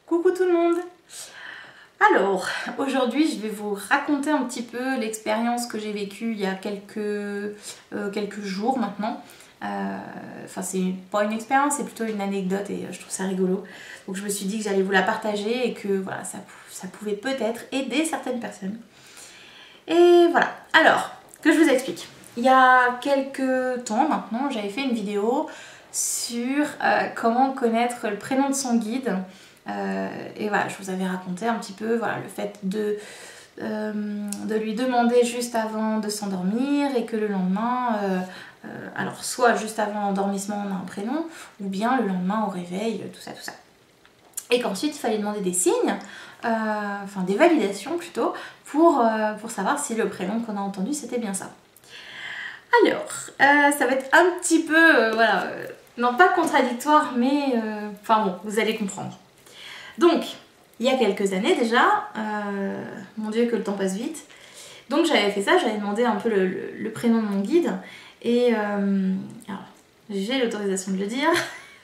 Coucou tout le monde! Alors, aujourd'hui je vais vous raconter un petit peu l'expérience que j'ai vécue il y a quelques jours maintenant. Enfin c'est pas une expérience, c'est plutôt une anecdote et je trouve ça rigolo. Donc je me suis dit que j'allais vous la partager et que voilà, ça pouvait peut-être aider certaines personnes. Et voilà, alors, que je vous explique. Il y a quelques temps maintenant, j'avais fait une vidéo sur comment connaître le prénom de son guide. Et voilà, je vous avais raconté un petit peu voilà, le fait de lui demander juste avant de s'endormir et que le lendemain, alors soit juste avant l'endormissement on a un prénom, ou bien le lendemain au réveil, tout ça, tout ça. Et qu'ensuite il fallait demander des signes, enfin des validations plutôt, pour savoir si le prénom qu'on a entendu c'était bien ça. Alors, ça va être un petit peu, voilà, non pas contradictoire, mais enfin bon, vous allez comprendre. Donc, il y a quelques années déjà, mon Dieu que le temps passe vite, donc j'avais fait ça, j'avais demandé un peu le prénom de mon guide, et alors, j'ai l'autorisation de le dire,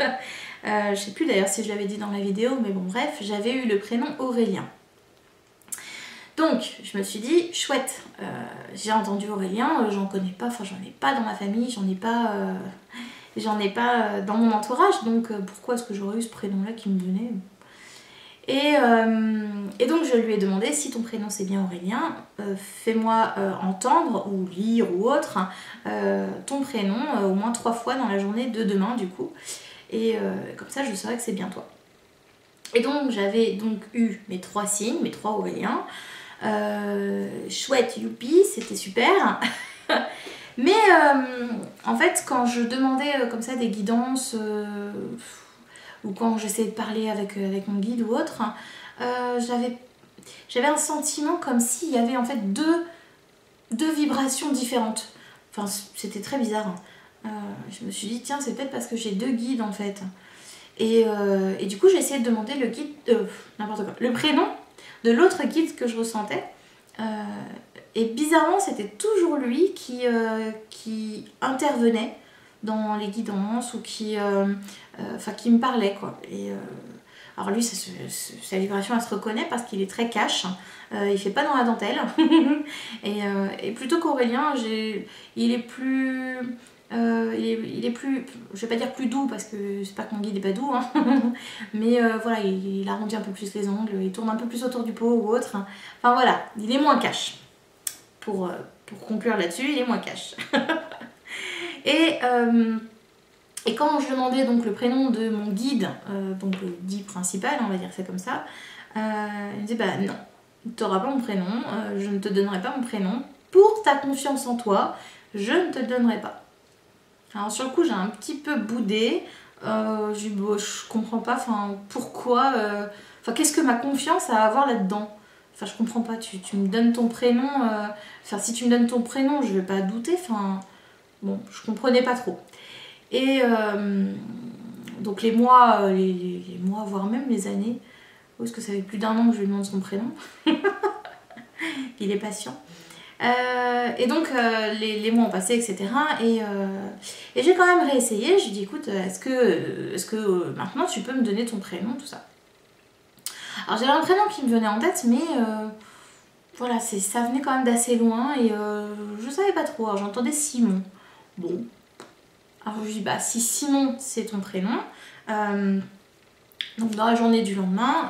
je sais plus d'ailleurs si je l'avais dit dans la vidéo, mais bon bref, j'avais eu le prénom Aurélien. Donc je me suis dit, chouette, j'ai entendu Aurélien, j'en connais pas, enfin j'en ai pas dans ma famille, j'en ai pas dans mon entourage, donc pourquoi est-ce que j'aurais eu ce prénom-là qui me venait ? Et donc je lui ai demandé, si ton prénom c'est bien Aurélien, fais-moi entendre ou lire ou autre ton prénom au moins 3 fois dans la journée de demain du coup. Et comme ça je saurais que c'est bien toi. Et donc j'avais donc eu mes 3 signes, mes 3 Auréliens. Chouette, youpi, c'était super. Mais en fait quand je demandais comme ça des guidances ou quand j'essayais de parler avec mon guide ou autre, j'avais un sentiment comme s'il y avait en fait deux vibrations différentes. Enfin c'était très bizarre. Je me suis dit tiens c'est peut-être parce que j'ai 2 guides en fait. Et du coup j'ai essayé de demander le guide, n'importe quoi, le prénom de l'autre guide que je ressentais. Et bizarrement c'était toujours lui qui intervenait dans les guidances ou qui me parlait quoi. Et alors lui sa vibration elle se reconnaît parce qu'il est très cash, il fait pas dans la dentelle. et plutôt qu'Aurélien il est plus je vais pas dire plus doux parce que c'est pas que mon guide est pas doux, hein. Mais voilà, il arrondit un peu plus les ongles, il tourne un peu plus autour du pot ou autre. Enfin voilà, il est moins cash. Pour conclure là-dessus, il est moins cash. Et quand je demandais donc le prénom de mon guide, donc le dit principal, on va dire ça comme ça, il me disait bah non, tu n'auras pas mon prénom, je ne te donnerai pas mon prénom. Pour ta confiance en toi, je ne te le donnerai pas. Alors sur le coup j'ai un petit peu boudé, je dis bon, je comprends pas, enfin pourquoi, enfin qu'est-ce que ma confiance a à avoir là-dedans? Enfin je comprends pas, tu me donnes ton prénom, enfin si tu me donnes ton prénom je vais pas douter, enfin bon je comprenais pas trop. Et donc les mois, voire même les années, parce que ça fait plus d'1 an que je lui demande son prénom, il est patient. Et donc les mois ont passé, etc. Et j'ai quand même réessayé. Je lui ai dit écoute, est-ce que maintenant tu peux me donner ton prénom, tout ça. Alors j'avais un prénom qui me venait en tête, mais voilà, ça venait quand même d'assez loin et je savais pas trop. Alors j'entendais Simon. Bon. Alors je lui dis bah si Simon c'est ton prénom, donc dans la journée du lendemain,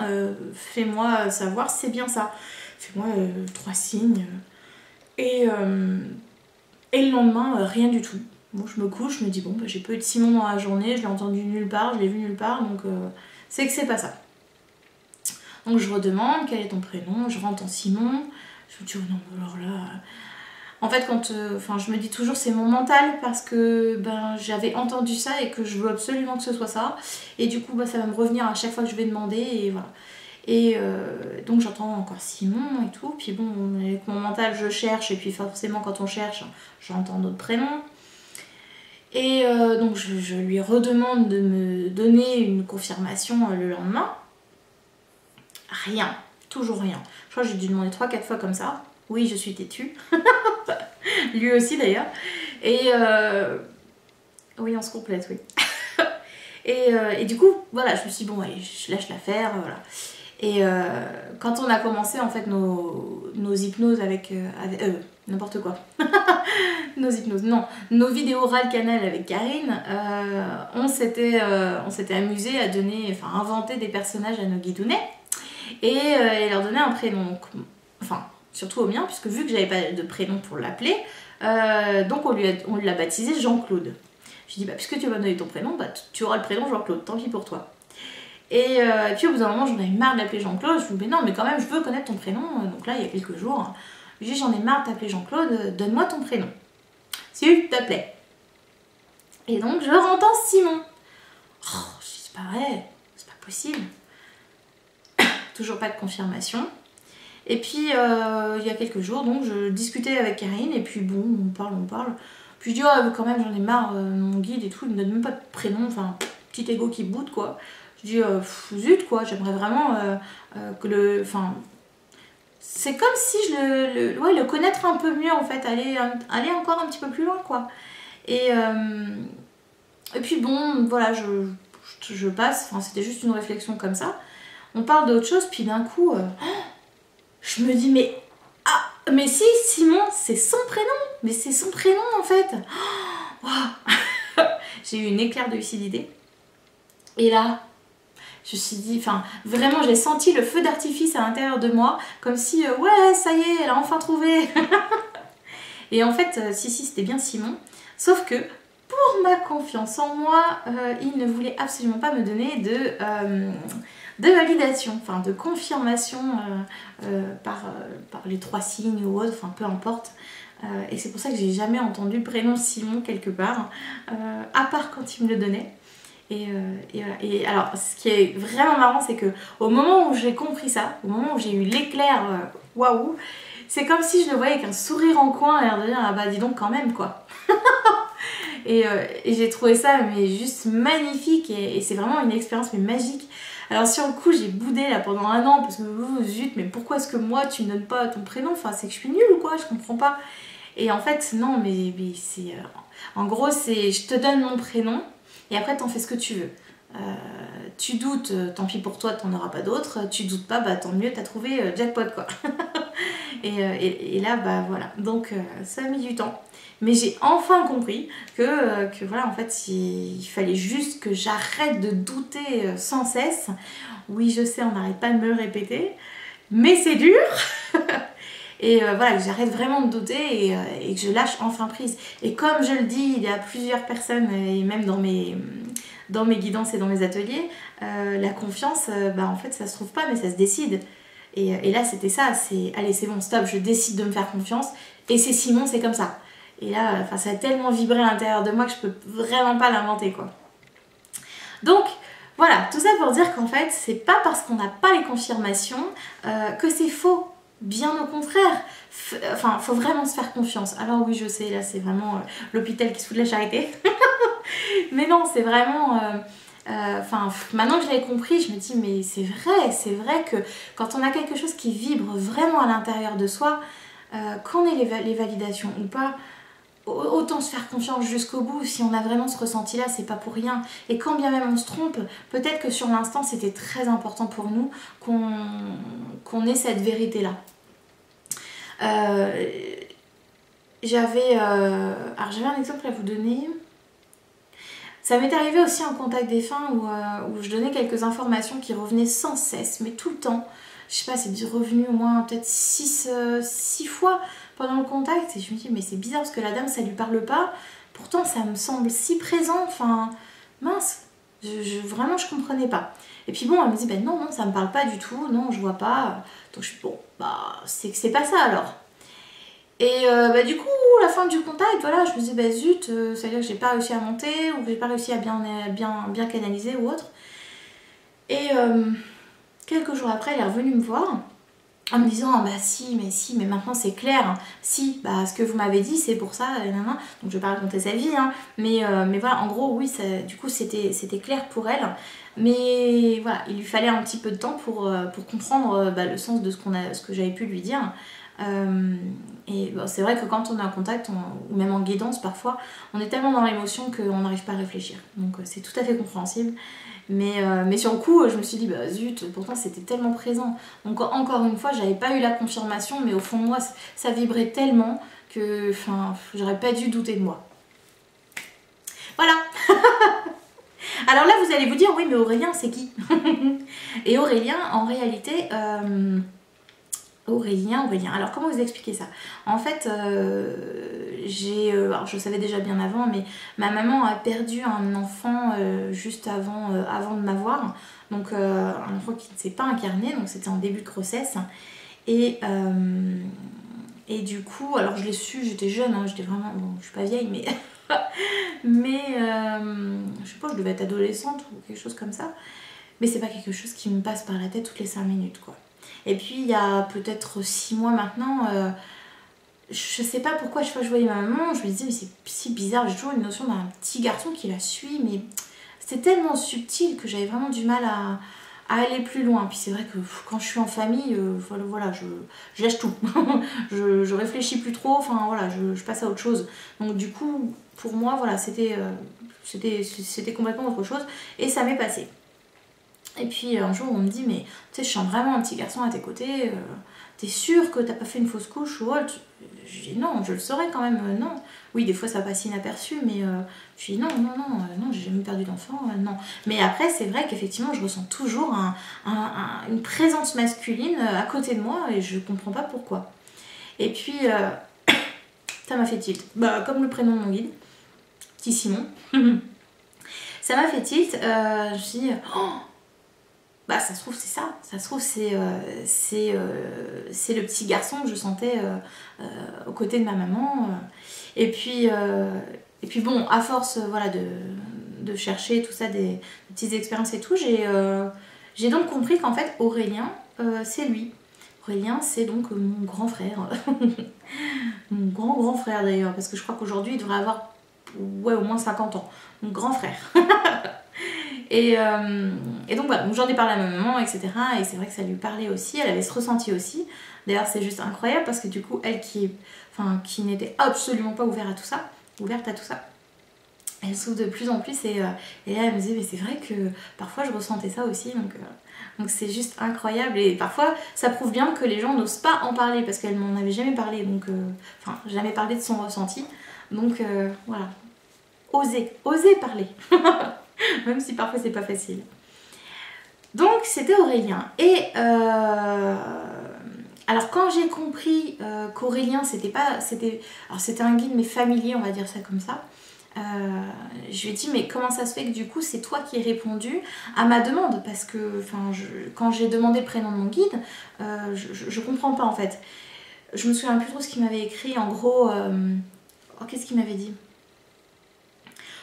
fais-moi savoir si c'est bien ça. Fais-moi 3 signes. Et le lendemain, rien du tout. Bon, je me couche, je me dis bon, bah, j'ai pas eu de Simon dans la journée, je l'ai entendu nulle part, je l'ai vu nulle part, donc c'est que c'est pas ça. Donc je redemande quel est ton prénom, je rentre en Simon, je me dis oh non, alors là. En fait, quand, je me dis toujours c'est mon mental parce que ben, j'avais entendu ça et que je veux absolument que ce soit ça. Et du coup, bah, ça va me revenir à chaque fois que je vais demander et voilà. Et donc j'entends encore Simon et tout, puis bon, avec mon mental je cherche, et puis forcément quand on cherche, j'entends d'autres prénoms. Et donc je lui redemande de me donner une confirmation le lendemain. Rien, toujours rien. Je crois que j'ai dû demander 3-4 fois comme ça. Oui, je suis têtue. Lui aussi d'ailleurs. Et oui, on se complète, oui. Et du coup, voilà, je me suis dit, bon, allez, je lâche l'affaire, voilà. Et quand on a commencé, en fait, nos hypnoses avec n'importe quoi. Nos hypnoses, non. Nos vidéos Ral Canal avec Karine, on s'était amusé à donner, enfin, inventer des personnages à nos guidounets et leur donner un prénom. Donc, enfin, surtout au mien, puisque vu que j'avais pas de prénom pour l'appeler, donc on l'a baptisé Jean-Claude. Je lui ai dit, bah, puisque tu vas me donner ton prénom, bah, tu auras le prénom Jean-Claude, tant pis pour toi. Et puis au bout d'un moment, j'en avais marre de l'appeler Jean-Claude. Je lui ai dit, mais non, mais quand même, je veux connaître ton prénom. Donc là, il y a quelques jours, je lui ai dit, j'en ai marre de t'appeler Jean-Claude, donne-moi ton prénom. S'il te plaît. Et donc, je entends Simon. Oh, je dis, c'est pas vrai, c'est pas possible. Toujours pas de confirmation. Et puis, il y a quelques jours, donc, je discutais avec Karine, et puis bon, on parle. Puis je dis, oh, quand même, j'en ai marre, mon guide et tout, il me donne même pas de prénom, enfin, petit ego qui boude, quoi. Je dis, zut, quoi, j'aimerais vraiment que le... Enfin, c'est comme si ouais, le connaître un peu mieux, en fait, aller encore un petit peu plus loin, quoi. Et puis bon, voilà, je passe, enfin, c'était juste une réflexion comme ça. On parle d'autre chose, puis d'un coup, je me dis, mais si, Simon, c'est son prénom. Mais c'est son prénom, en fait. Oh, wow. J'ai eu une éclair de lucidité. Et là, je me suis dit, enfin, vraiment, j'ai senti le feu d'artifice à l'intérieur de moi, comme si, ouais, ça y est, elle a enfin trouvé. Et en fait, si, c'était bien Simon. Sauf que, pour ma confiance en moi, il ne voulait absolument pas me donner de validation, enfin de confirmation par les 3 signes ou autre, enfin peu importe. Et c'est pour ça que j'ai jamais entendu le prénom Simon quelque part, à part quand il me le donnait. Et voilà. Et alors, ce qui est vraiment marrant, c'est que au moment où j'ai compris ça, au moment où j'ai eu l'éclair, waouh, c'est comme si je le voyais avec un sourire en coin, l'air de dire, ah bah dis donc quand même quoi. Et j'ai trouvé ça mais juste magnifique et c'est vraiment une expérience mais magique. Alors sur le coup j'ai boudé là pendant 1 an parce que zut, mais pourquoi est-ce que moi tu me donnes pas ton prénom, enfin c'est que je suis nulle ou quoi, je comprends pas. Et en fait non, mais c'est en gros c'est je te donne mon prénom et après t'en fais ce que tu veux. Tu doutes, tant pis pour toi, t'en auras pas d'autres. Tu doutes pas, bah tant mieux, t'as trouvé jackpot quoi. et là bah voilà, donc ça a mis du temps. Mais j'ai enfin compris que voilà, en fait, il fallait juste que j'arrête de douter sans cesse. Oui, je sais, on n'arrête pas de me le répéter, mais c'est dur. Et voilà, que j'arrête vraiment de douter et que je lâche enfin prise. Et comme je le dis, il y a plusieurs personnes, et même dans mes guidances et dans mes ateliers, la confiance, bah en fait, ça se trouve pas, mais ça se décide. Et là, c'était ça, c'est allez, c'est bon, stop, je décide de me faire confiance. Et c'est Simon, c'est comme ça. Et là, enfin, ça a tellement vibré à l'intérieur de moi que je peux vraiment pas l'inventer, quoi. Donc, voilà, tout ça pour dire qu'en fait, c'est pas parce qu'on n'a pas les confirmations que c'est faux. Bien au contraire. Enfin, faut vraiment se faire confiance. Alors oui, je sais, là, c'est vraiment l'hôpital qui se fout de la charité. Mais non, c'est vraiment... Enfin, maintenant que je l'ai compris, je me dis, mais c'est vrai que quand on a quelque chose qui vibre vraiment à l'intérieur de soi, qu'on ait les validations ou pas, autant se faire confiance jusqu'au bout. Si on a vraiment ce ressenti là, c'est pas pour rien. Et quand bien même on se trompe, peut-être que sur l'instant c'était très important pour nous qu'on ait cette vérité là. J'avais un exemple à vous donner. Ça m'est arrivé aussi en contact défunt où je donnais quelques informations qui revenaient sans cesse, mais tout le temps. Je sais pas, c'est revenu au moins peut-être 6 fois pendant le contact. Et je me dis, mais c'est bizarre parce que la dame, ça lui parle pas. Pourtant, ça me semble si présent. Enfin, mince, vraiment, je comprenais pas. Et puis bon, elle me dit, ben non, ça me parle pas du tout. Non, je vois pas. Donc je suis bon, bah, c'est que c'est pas ça alors. Et bah, du coup, la fin du contact, voilà, je me disais, bah zut, ça veut dire que j'ai pas réussi à monter ou que j'ai pas réussi à bien canaliser ou autre. Et quelques jours après, elle est revenue me voir en me disant, bah si, mais maintenant c'est clair. Si, bah ce que vous m'avez dit, c'est pour ça, nanana. Donc je vais pas raconter sa vie, hein, mais voilà, en gros, oui, ça, du coup, c'était clair pour elle. Mais voilà, il lui fallait un petit peu de temps pour comprendre bah, le sens de ce que j'avais pu lui dire. Et bon, c'est vrai que quand on est en contact, ou même en guidance parfois, on est tellement dans l'émotion qu'on n'arrive pas à réfléchir. Donc c'est tout à fait compréhensible. Mais sur le coup, je me suis dit, bah zut, pourtant c'était tellement présent. Donc encore une fois, j'avais pas eu la confirmation, mais au fond de moi, ça vibrait tellement que j'aurais pas dû douter de moi. Voilà. Alors là, vous allez vous dire, oui, mais Aurélien, c'est qui? Et Aurélien, en réalité... Aurélien. Alors comment vous expliquer ça? En fait, alors je savais déjà bien avant, mais ma maman a perdu un enfant juste avant de m'avoir. Donc un enfant qui ne s'est pas incarné, donc c'était en début de grossesse. Et du coup, alors je l'ai su, j'étais jeune, hein, j'étais vraiment... Bon, je suis pas vieille, mais... mais je sais pas, je devais être adolescente ou quelque chose comme ça. Mais c'est pas quelque chose qui me passe par la tête toutes les 5 minutes, quoi. Et puis il y a peut-être 6 mois maintenant, je sais pas pourquoi chaque fois que je voyais ma maman, je me disais mais c'est si bizarre, j'ai toujours une notion d'un petit garçon qui la suit, mais c'était tellement subtil que j'avais vraiment du mal à aller plus loin. Puis c'est vrai que quand je suis en famille, voilà, je lâche tout. je réfléchis plus trop, enfin voilà, je passe à autre chose. Donc du coup, pour moi, voilà, c'était complètement autre chose et ça m'est passé. Et puis un jour on me dit mais tu sais je sens vraiment un petit garçon à tes côtés, t'es sûre que t'as pas fait une fausse couche ou autre? Je dis non, je le saurais quand même, non. Oui des fois ça passe inaperçu mais je dis non, j'ai jamais perdu d'enfant, non. Mais après c'est vrai qu'effectivement je ressens toujours une présence masculine à côté de moi et je comprends pas pourquoi. Et puis ça m'a fait tilt, bah comme le prénom de mon guide, petit Simon. Ça m'a fait tilt, je me suis dit oh, bah ça se trouve c'est ça, ça se trouve c'est le petit garçon que je sentais aux côtés de ma maman. Et puis bon, à force voilà, de chercher tout ça, des petites expériences et tout, j'ai donc compris qu'en fait Aurélien, c'est lui. Aurélien c'est donc mon grand frère. Mon grand frère d'ailleurs, parce que je crois qu'aujourd'hui il devrait avoir ouais, au moins 50 ans. Mon grand frère. Et donc voilà, donc j'en ai parlé à ma maman, etc. Et c'est vrai que ça lui parlait aussi, elle avait ce ressenti aussi. D'ailleurs c'est juste incroyable parce que du coup, elle qui n'était absolument pas ouverte à tout ça, elle s'ouvre de plus en plus et là elle me disait mais c'est vrai que parfois je ressentais ça aussi, donc c'est juste incroyable. Et parfois ça prouve bien que les gens n'osent pas en parler parce qu'elle m'en avait jamais parlé, donc jamais parlé de son ressenti. Donc voilà, oser parler. Même si parfois c'est pas facile. Donc c'était Aurélien. Et alors quand j'ai compris qu'Aurélien c'était un guide mais familier, on va dire ça comme ça, je lui ai dit mais comment ça se fait que du coup c'est toi qui ai répondu à ma demande, parce que quand j'ai demandé le prénom de mon guide, je comprends pas en fait. Je me souviens plus trop ce qu'il m'avait écrit. En gros, qu'est-ce qu'il m'avait dit?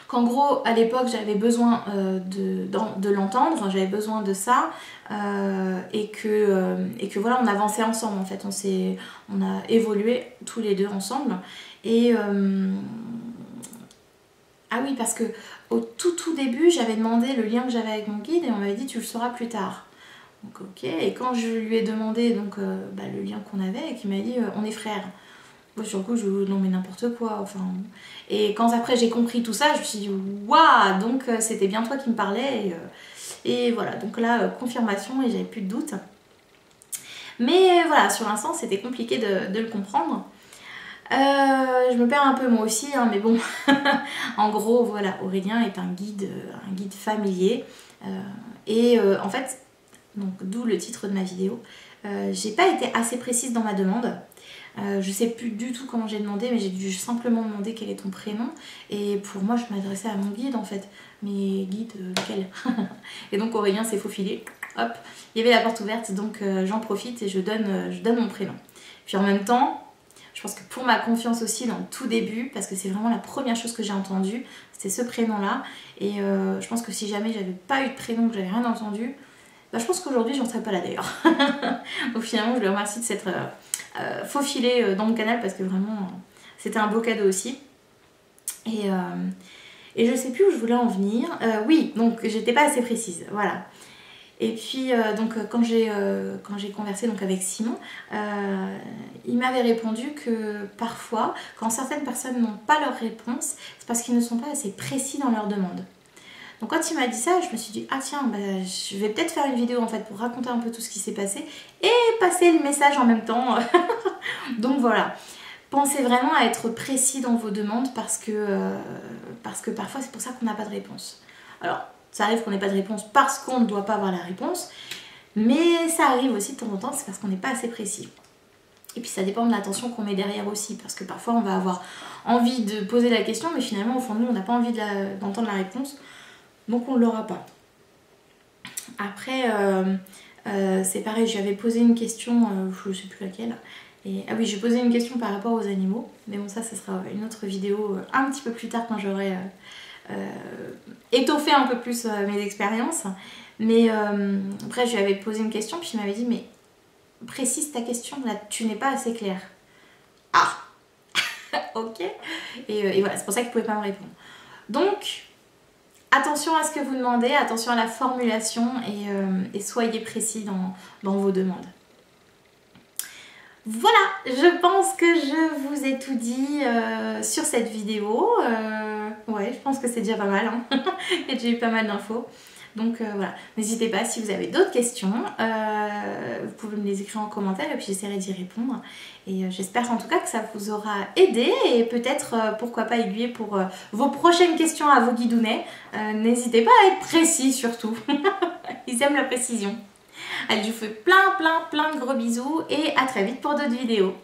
Qu'en gros, à l'époque, j'avais besoin de l'entendre, j'avais besoin de ça, et que voilà, on avançait ensemble en fait, on a évolué tous les deux ensemble. Et ah oui, parce que au tout début, j'avais demandé le lien que j'avais avec mon guide et on m'avait dit tu le sauras plus tard. Donc ok, et quand je lui ai demandé donc, le lien qu'on avait, et qu'il m'a dit on est frères. Sur le coup, non mais n'importe quoi, enfin... Et quand après j'ai compris tout ça, je me suis dit waouh, donc c'était bien toi qui me parlais, et voilà, donc là, confirmation et j'avais plus de doute. Mais voilà, sur l'instant, c'était compliqué de le comprendre. Je me perds un peu moi aussi, hein, mais bon, en gros, voilà, Aurélien est un guide familier, et en fait, donc d'où le titre de ma vidéo, j'ai pas été assez précise dans ma demande. Je sais plus du tout comment j'ai demandé, mais j'ai dû simplement demander quel est ton prénom. Et pour moi, je m'adressais à mon guide en fait. Mais guide, lequel? Et donc Aurélien s'est faufilé. Hop, il y avait la porte ouverte, donc j'en profite et je donne mon prénom. Puis en même temps, je pense que pour ma confiance aussi dans le tout début, parce que c'est vraiment la première chose que j'ai entendue, c'était ce prénom-là. Et je pense que si jamais j'avais pas eu de prénom, que j'avais rien entendu, bah, je pense qu'aujourd'hui, j'en serais pas là d'ailleurs. Donc finalement, je le remercie de s'être faufilé dans mon canal parce que vraiment, c'était un beau cadeau aussi. Et je sais plus où je voulais en venir. Oui, donc j'étais pas assez précise, voilà. Et puis donc quand j'ai conversé donc avec Simon, il m'avait répondu que parfois, quand certaines personnes n'ont pas leur réponse, c'est parce qu'ils ne sont pas assez précis dans leur demande. Donc quand il m'a dit ça, je me suis dit ah tiens, bah, je vais peut-être faire une vidéo en fait pour raconter un peu tout ce qui s'est passé et passer le message en même temps. Donc voilà, pensez vraiment à être précis dans vos demandes parce que parfois c'est pour ça qu'on n'a pas de réponse. Alors ça arrive qu'on n'ait pas de réponse parce qu'on ne doit pas avoir la réponse, mais ça arrive aussi de temps en temps, c'est parce qu'on n'est pas assez précis. Et puis ça dépend de l'attention qu'on met derrière aussi, parce que parfois on va avoir envie de poser la question, mais finalement au fond de nous on n'a pas envie d'entendre la réponse, donc on ne l'aura pas. Après c'est pareil, j'avais posé une question, je ne sais plus laquelle, et, ah oui, j'ai posé une question par rapport aux animaux, mais bon ça sera une autre vidéo un petit peu plus tard quand j'aurai étoffé un peu plus mes expériences. Mais après je lui avais posé une question, puis il m'avait dit mais précise ta question, là tu n'es pas assez clair. Ah ok. Et voilà, c'est pour ça qu'il ne pouvait pas me répondre. Donc attention à ce que vous demandez, attention à la formulation et soyez précis dans vos demandes. Voilà, je pense que je vous ai tout dit sur cette vidéo. Ouais, je pense que c'est déjà pas mal, hein. Il y a déjà eu pas mal d'infos. Donc voilà, n'hésitez pas si vous avez d'autres questions, vous pouvez me les écrire en commentaire et puis j'essaierai d'y répondre. Et j'espère en tout cas que ça vous aura aidé et peut-être pourquoi pas aiguiller pour vos prochaines questions à vos guidounets. N'hésitez pas à être précis surtout, ils aiment la précision. Allez, je vous fais plein de gros bisous et à très vite pour d'autres vidéos.